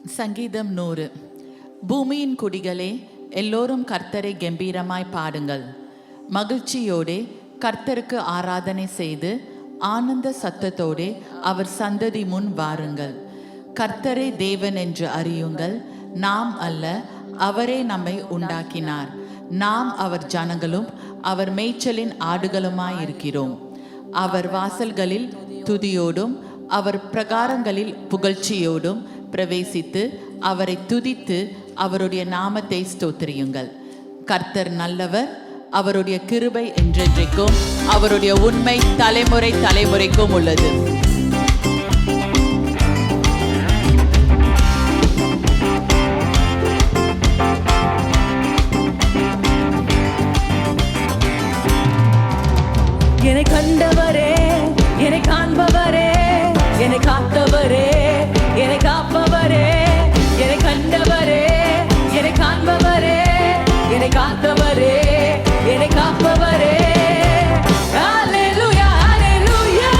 சங்கீதம் 100. பூமியின் குடிகளே, எல்லோரும் கர்த்தரை கம்பீரமாய் பாடுங்கள். மகிழ்ச்சியோடே கர்த்தருக்கு ஆராதனை செய்து ஆனந்த சத்தத்தோடே அவர் சந்ததி முன் வாருங்கள். கர்த்தரே தேவன் என்று அறியுங்கள். நாம் அல்ல, அவரே நம்மை உண்டாக்கினார். நாம் அவர் ஜனங்களும் அவர் மேய்ச்சலின் ஆடுகளுமாயிருக்கிறோம். அவர் வாசல்களில் துதியோடும் அவர் பிரகாரங்களில் புகழ்ச்சியோடும் பிரவேசித்து அவரை துதித்து அவருடைய நாமத்தை ஸ்தோத்திரியுங்கள். கர்த்தர் நல்லவர், அவருடைய கிருபை என்றென்றைக்கும், அவருடைய உண்மை தலைமுறை தலைமுறைக்கும் உள்ளது. என்னை கண்டவரே, என்னை காண்பவரே, என்னை காத்தவரே, என்னை காப்பவரே, என்னை கண்டவரே, என்னை காண்பவரே, என்னை காத்தவரே, என்னை காப்பவரே. ஹல்லேலூயா, ஹல்லேலூயா.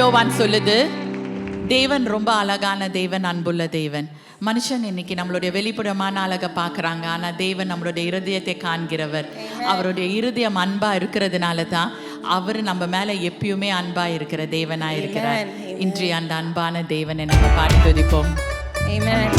யோவான் சொல்லுது, தேவன் ரொம்ப அழகான தேவன், அன்புள்ள தேவன். மனுஷன் இன்னைக்கு நம்மளுடைய வெளிப்புறமான அழகை பார்க்குறாங்க, ஆனால் தேவன் நம்மளுடைய இருதயத்தை காண்கிறவர். அவருடைய இருதயம் அன்பா இருக்கிறதுனால தான் அவர் நம்ம மேல எப்பயுமே அன்பா இருக்கிற தேவனா இருக்கிறார். இன்றைய அந்த அன்பான தேவனை நம்ம பாடி துதிப்போம். Amen.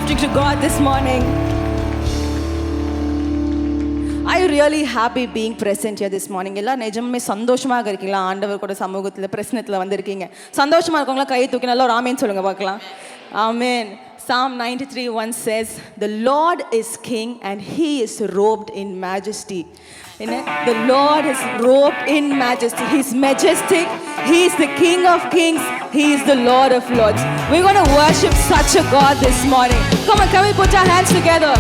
offering to God this morning. Are you really happy being present here this morning? எல்லாம் நிஜமே சந்தோஷமாக இருக்கீங்களா? ஆண்டவர் கூட சமூகத்தில் பிரசன்னத்தில் வந்திருக்கீங்க. சந்தோஷமா இருக்கவங்களா கை தூக்கி நல்லா ஒரு ஆமேன் சொல்லுங்க பார்க்கலாம். ஆமென். Psalm 93:1 says, "The Lord is king and he is robed in majesty." The Lord is robed in majesty. He's majestic. He is the King of kings. He is the Lord of lords. We're going to worship such a God this morning. Come on, can we put our hands together?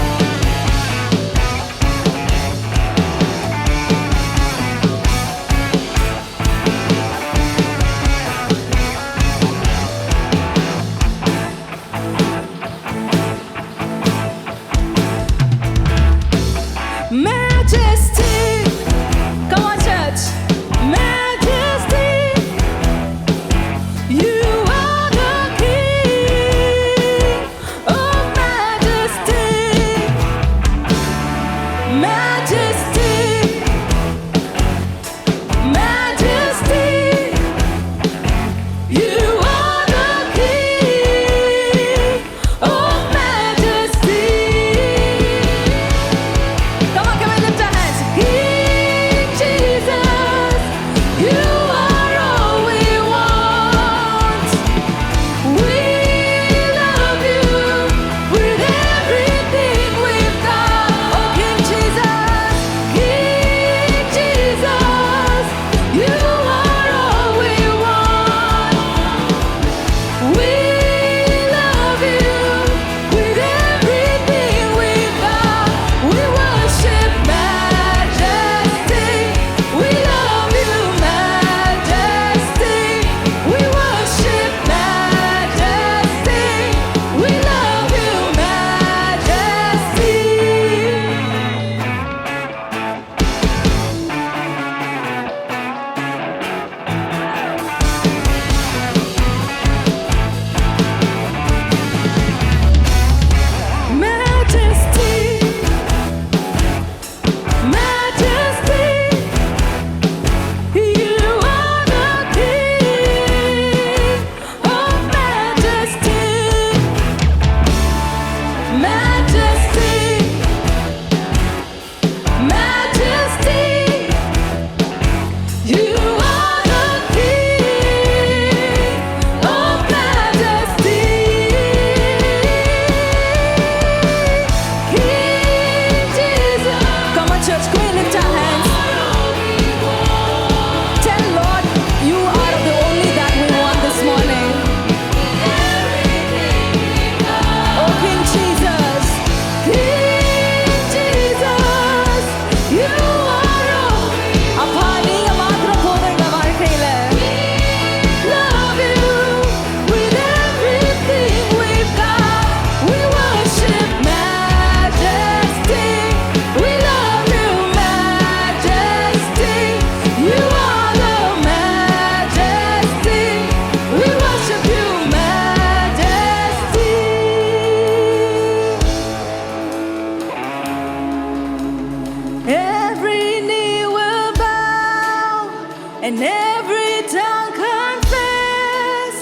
And every tongue confess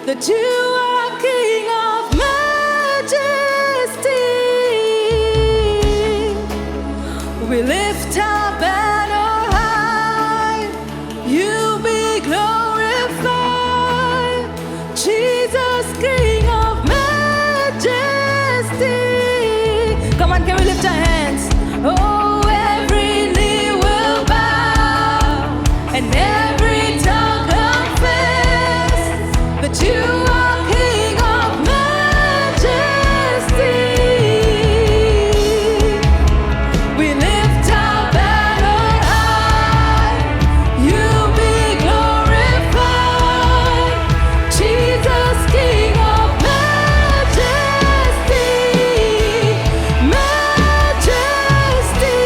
that you are King of majesty. We lift our banner high, you be glorified, Jesus, King of majesty. Come on, can we lift our hands? Oh, every knee will bow and every tongue confess that you are King of majesty. We lift our banner high, you be glorified, Jesus, King of majesty. Majesty.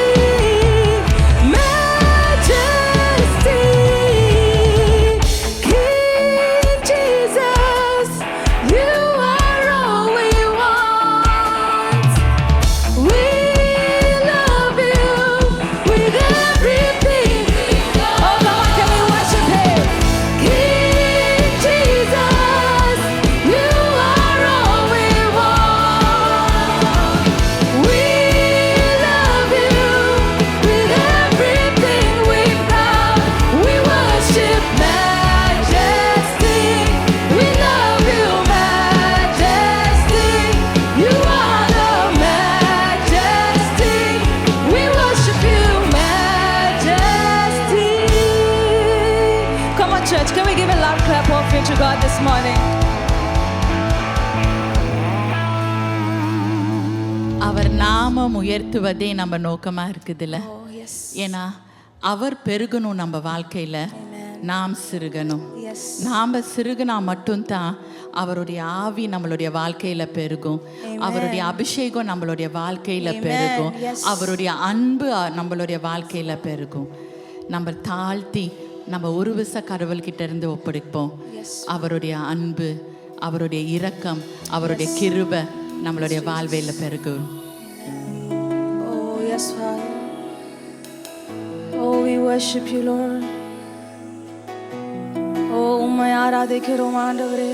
church? Can we give a loud clap offering to God this morning? அவர் நாமம் உயர்த்துவதே நம்ம நோக்கமா இருக்குதுல்ல. Oh, yes. ஏன்னா அவர் பெருகணும் நம்ம வாழ்க்கையில, நாம் சிறுகணும். Yes. நாம சிறுகுனா மட்டும்தான் அவருடைய ஆவி நம்மளுடைய வாழ்க்கையில பெருகும். அவருடைய அபிஷேகம் நம்மளுடைய வாழ்க்கையில பெருகும். அவருடைய அன்பு நம்மளுடைய வாழ்க்கையில பெருகும். நம்ம தாழ்த்தி நம்ம ஒரு விச கடவுள்கிட்ட இருந்து ஒப்படைப்போம். அவருடைய அன்பு, அவருடைய இரக்கம், அவருடைய கிருபை நம்மளுடைய வாழ்வையில பெருகும். Oh, yes, Father. Oh, we worship you, Lord. Oh, உம்மை ஆராதிக்கிறோம் ஆண்டவரே.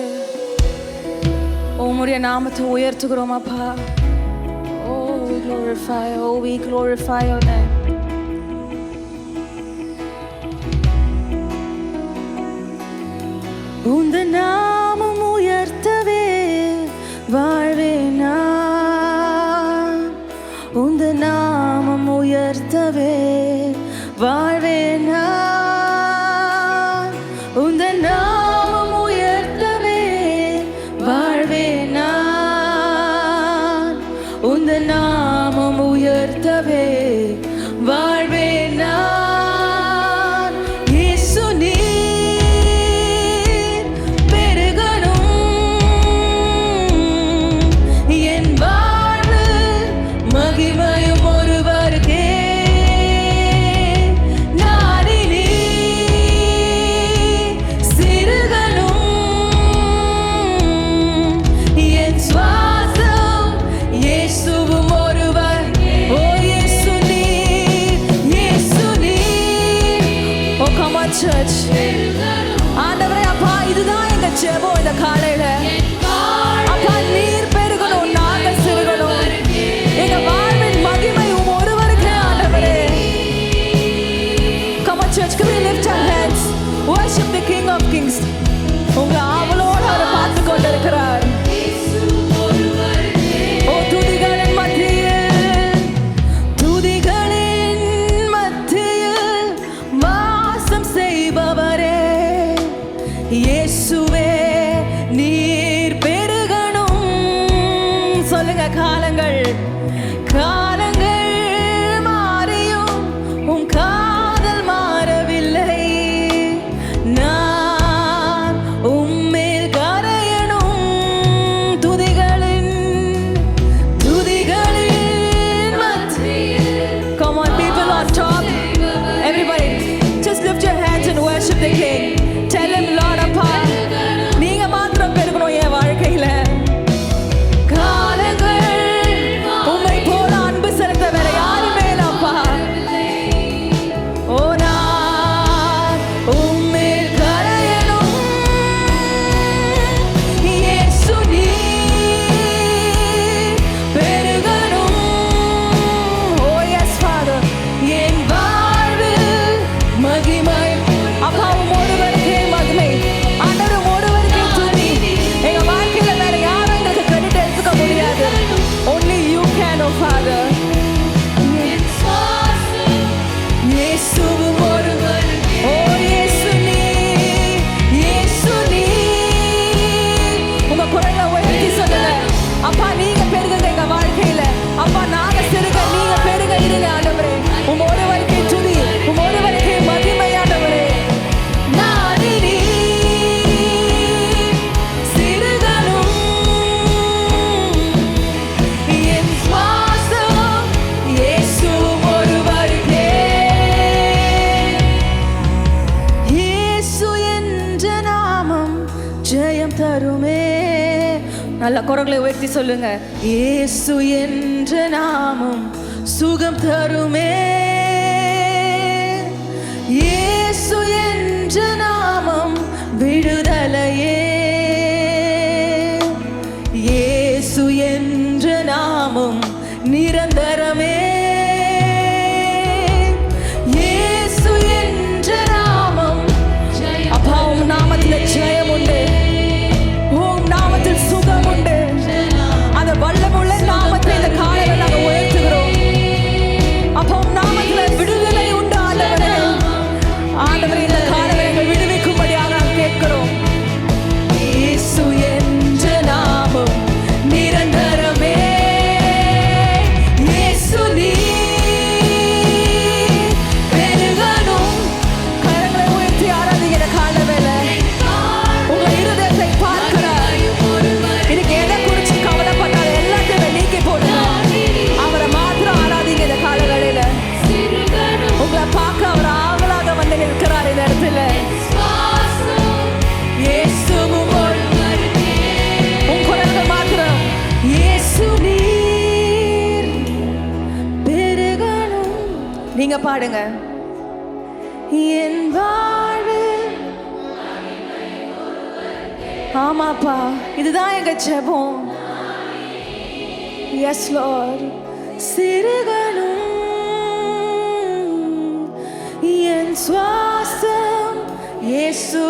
உம்முடைய நாமத்தை உயர்த்துகிறோம் அப்பா. Oh, we glorify your name. உந்த நாமம் உயர்த்தவே வாழ்வேன் நான். உந்த நாமம் உயர்த்தவே வாழ்வேன் நான். உந்த நாமம் உயர்த்தவே வாழ்வேன் நான். உந்த நாமம் உயர்த்தவே வாழ்வேன் நான். இயேசு நீர் பெருகணும் என் வாழ்வில், மகிமையும் ஒருவருக்கே. நாடினி சிறுகணும் என் சுவாசம், இயேசுவும் ஒருவர். ஓ இயேசு நீர், இயேசு நீர். ஓ come on church. ஆண்டவரே அப்பா, இதுதான் எங்க ஜெபம் இந்த காலையில. அப்பா நீர் பெருகணும், நாங்க சிறுகணும். எங்க வாழ்வின் மகிமை உம் ஒருவருக்கே ஆண்டவரே. Come on church, can we lift our hands? Worship the King of Kings. உங்களை ஆவலோடு அவர் பார்த்து கொண்டிருக்கிறார். ஓ துதிகளின் மத்தியில், துதிகளின் மத்தியில் வாசம் செய்பவரே, இயேசுவே நீர் பெருகணும். சொல்லுங்க. காலங்கள் மாறியும் உம் காதல் மாறவில்லை. நான் உம்மேல் கரையணும். துதிகளின் மத்தியில். Come on people on top. Everybody just lift your hands and worship the King. Tell him, Lord அப்பா, நீங்க மாத்திரம் பெருகணும் என் வாழ்க்கையில. காலங்கள் உம்மை போல அன்பு செலுத்த வேற யாருமே இல்ல அப்பா. ஓ நான் உம்மேல் கரையணும். இயேசு நீர் பெருகணும். ஓ yes Father. என் வாழ்வில் மகிமை அப்பா உம் ஒருவருக்கே மகிமை. ஆண்டவர் உம் ஒருவருக்கே துதி. எங்க வாழ்க்கையில வேற யாரும் எங்களுக்கு கிரெடிட் எடுத்துக்க முடியாது. Only you can, oh Father. இயேசுவும் ஒருவர். ஓ இயேசு நீர், இயேசு நீர். உங்க குரலை உயர்த்தி சொல்லுங்க. அப்பா நீங்க பெருகுங்க எங்க வாழ்க்கையில. அப்பா நாங்க சிறுக, நீங்க பெருக இருங்க ஆண்டவரே. உம் ஒருவருக்கே துதி, உம் ஒருவருக்கே மகிமை ஆண்டவரே. நாடினி சிறுகணும் என் சுவாசம், இயேசுவும் ஒருவருக்கே. இயேசு என்ற நாமம் ஜெயம் தருமே. நல்ல குரலை உயர்த்தி சொல்லுங்க. இயேசு என்ற நாமம் சுகம் தருமே. இயேசு என்ற நாமம் விடுதலையே. இயேசு என்ற நாமம் நிரந்தரமே. இயேசு என்ற நாமம் அப்பா உம் நாமத்தில் ஜெயம் உண்டு. உம் நாமத்தில் சுகம் உண்டு. அந்த வல்லமுள்ள நாமத்தை இந்த காலையில நாங்கள் உயர்த்துகிறோம். அப்பா உம் நீங்க பாடுங்க. என் வாழ்வில் ஆமாப்பா, இதுதான் எங்க ஜெபம். S Lord. சிறுகனும் என் சுவாசம் இயேசு